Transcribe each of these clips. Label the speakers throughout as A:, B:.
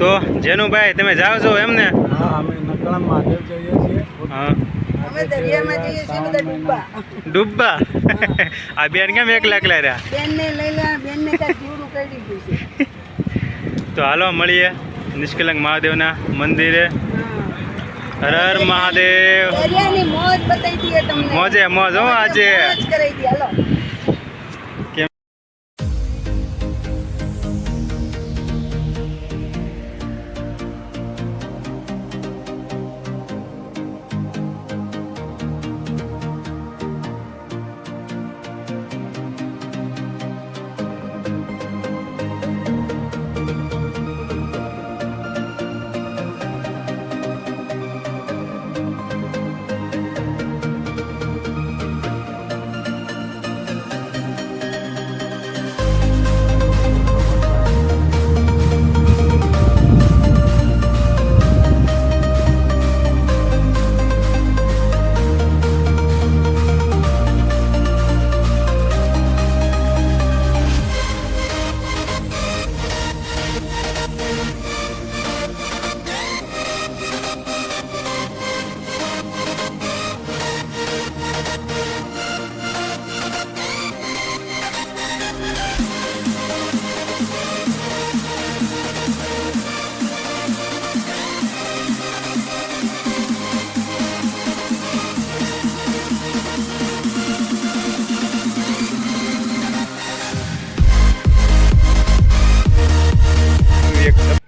A: તો જેનુભાઈ તમે જાઓ છો એમ ને?
B: હા, અમે નકળા મહાદેવ જઈએ છીએ.
A: હા,
C: અમે દરિયામાં જઈએ છીએ બધા ડૂબવા.
A: ડૂબવા. આ બેન કેમ એકલા એકલા રહ્યા?
C: બેનને લઈ લે, બેનને કાંઈક જીવડું કરી ગયું છે.
A: તો હાલો મળીએ નિષ્કલંક મહાદેવના મંદિરે. હર હર મહાદેવ.
C: દરિયાની મોજ બતાવી દઈએ તમને.
A: મોજે મોજ હો આજે.
C: મોજ કરાવી દઈએ, હાલો.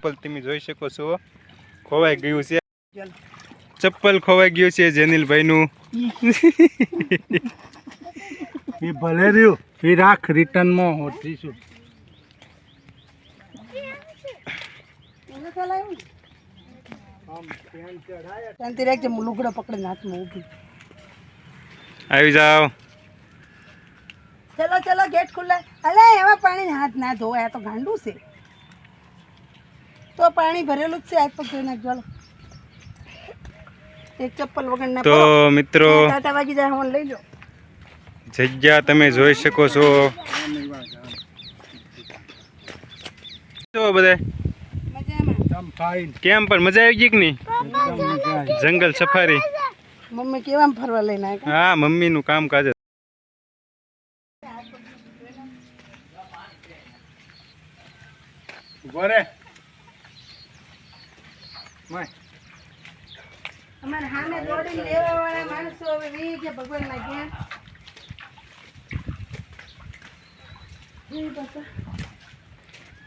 A: ચપ્પલ તમે જોઈ શકો છો ખોવાઈ ગયું છે. ચપ્પલ ખોવાઈ ગયું છે જેનિલભાઈનું.
B: એ ભલે રહ્યું એ રાખ, રિટર્નમાં હોતીશું.
C: શાંતિ રાખજે, હું લુગડો પકડીને હાથમાં ઊભી.
A: આવી જાઓ.
C: ચલો ચલો, ગેટ ખુલ્લા. અલે એમાં પાણી હાથ ના ધોવાય, આ તો ગાંડું છે. તો પાણી ભરેલું જ છે, હાથ પગ ધોઈ નાખજો. ચાલો, એક ચપ્પલ વગર ના.
A: તો મિત્રો
C: ટાટા વાગી જાય, હું લઈ લો.
A: જગ્યા તમે જોઈ શકો છો. બધા
C: મજામાં.
A: કેમ પણ મજા આવી ગઈ કે નહીં? જંગલ સફારી.
C: મમ્મી કેવા ફરવા લઈને આવ્યા?
A: હા, મમ્મીનું કામકાજ.
C: અમારે સામે દોડીને લેવા વાળા માણસો હવે વી ગયા ભગવાનના ઘેર.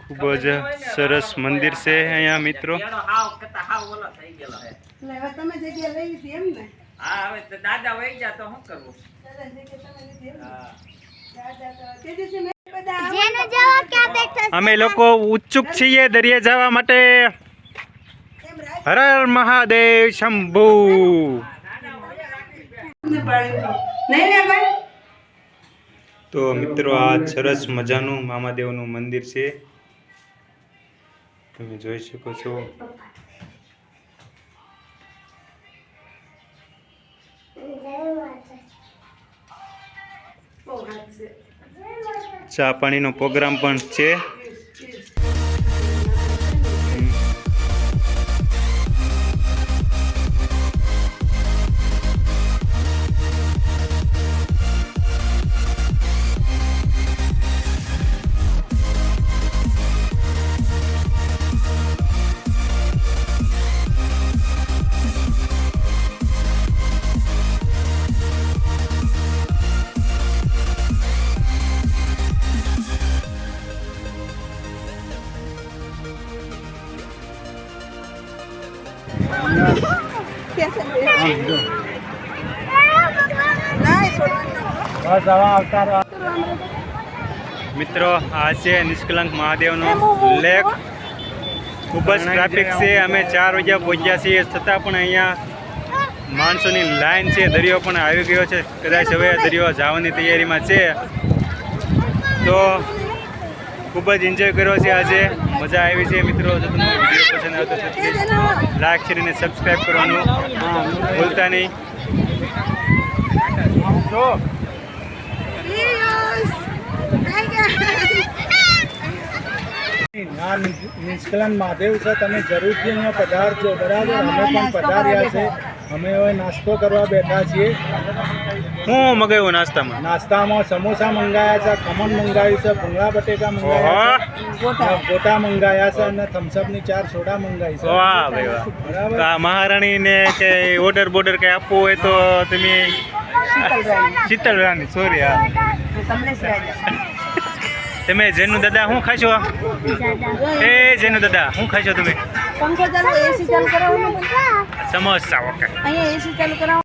A: ખૂબ જ સરસ મંદિર છે અહીંયા મિત્રો.
C: એટલે હવે તમે જગ્યા લઈ લીધી એમ ને?
D: હા, હવે દાદા વહી ગયા તો શું કરવું?
C: દાદા જગ્યા તમે લીધી એમ ને? દાદા તો તે દિવસે મેં બધા
A: અમે લોકો ઉત્સુક છીએ દરિયે જવા માટે.
C: એમ રાખ
A: હર હર મહાદેવ શંભુ.
C: ને પાણી તો નહીં ને ભાઈ.
A: તો મિત્રો આ સરસ મજાનું મામાદેવનું મંદિર છે, તમે જોઈ શકો છો.
C: બહુ હાથ છે.
A: ચા પાણીનો પ્રોગ્રામ પણ છે.
C: कैसे नहीं छोड़ना.
A: મિત્રો આ છે નિષ્કલંક મહાદેવનો લેક. ખૂબ જ ટ્રાફિક છે. અમે 4 વાગ્યા પહોંચ્યા છીએ, છતાં પણ અહીંયા માણસોની લાઈન છે. દરિયો પણ આવી ગયો છે, કદાચ હવે દરિયો જવાની તૈયારીમાં છે. તો ખૂબ જ એન્જોય કર્યો છે આજે, મજા આવી છે મિત્રો. જો તમને વિડીયો પસંદ આવતો છે પ્લીઝ લાઈક શેર અને સબસ્ક્રાઈબ કરવાનું ભૂલતા નહીં.
C: Serious.
B: આ નિષ્કલંક મહાદેવ છે, તમે જરૂરથી અહીંયા પધારજો, બરાબર? અમે પણ પધાર્યા છે. અમે હવે નાસ્તો કરવા બેઠા છીએ.
A: હું મગાવ્યું નાસ્તામાં?
B: નાસ્તામાં સમોસા મંગાયા છે, ખમણ મંગાવ્યું છે, ભૂંગળા બટેકા મંગાયા છે, ગોટા મંગાયા છે અને થમ્સઅપની 4 સોડા મંગાવી છે.
A: વાહ ભાઈ વાહ.
B: બરાબર?
A: તો આ મહારાણીને કે ઓર્ડર બોર્ડર કંઈ આપવું હોય તો તમે શીતલ રાણી સોરી હા
C: કમલેશ રાજા
A: તમે જેનું દાદા શું ખાશો? એ જેનું દાદા શું ખાશો તમે?
C: પંખો ચાલુ એસી ચાલુ કરાવો
A: સમોસા ઓકે.
C: અહીંયા એસી ચાલુ કરાવો.